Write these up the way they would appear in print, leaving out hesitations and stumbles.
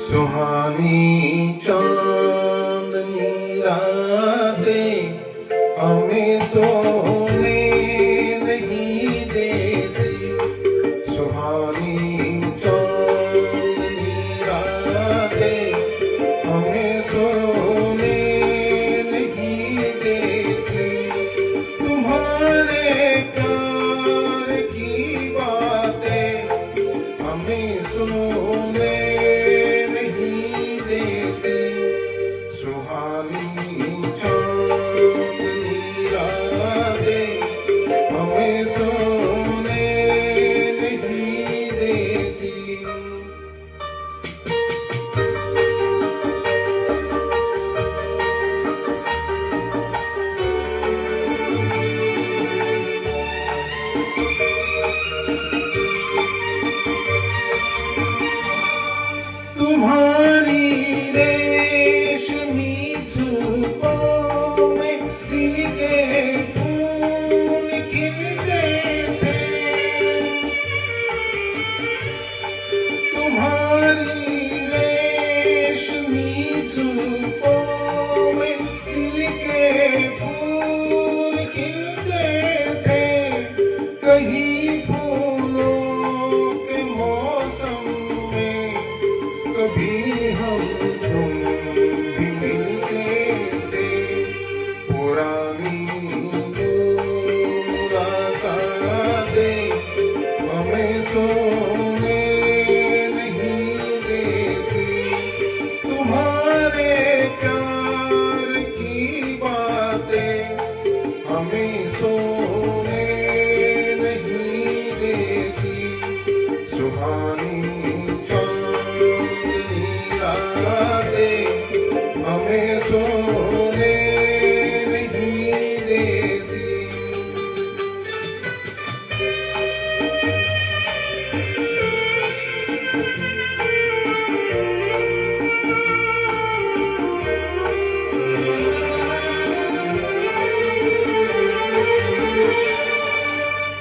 सुहानी चांदनी रातें हमें सोने नहीं देती। सुहानी चांदनी रातें हमें सोने नहीं देती। तुम्हारे प्यार की बातें हमें सोने नहीं देती। सुहानी चांदनी रातें हमें सोने नहीं देती। तुम्हारी रेशमी जुल्फों में दिल के फूल खिलते थे। तुम्हारी रेशमी जुल्फों में दिल के फूल खिलते थे। कहीं फूलों के मौसम में कभी हम तुम भी मिलते थे। पुरानी मुलाकातें हमें सोने नहीं देती। तुम्हारे प्यार की बातें हमें सोने नहीं देती। सुहानी हमें सोने नहीं देती।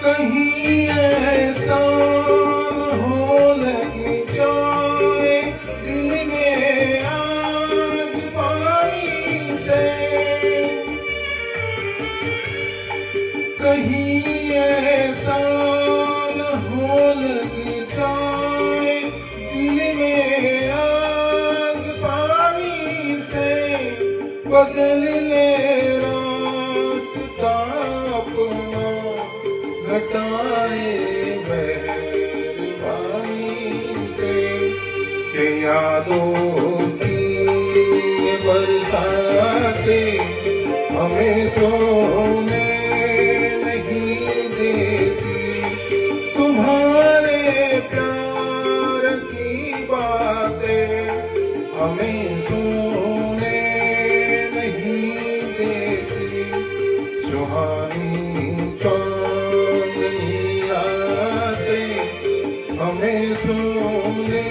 कहीं ऐसा न हो लगे जाए दिल में आग पानी से। कहीं ऐसा न हो लगे जाए दिल में आग पानी से। बदल ले रास्ता अपना घटाए मेहरबानी से। के यादों की ये बरसातें हमें सोने नहीं देती। तुम्हारे प्यार की बातें हमें सोने नहीं देती। सुहानी चांदनी रातें हमें सोने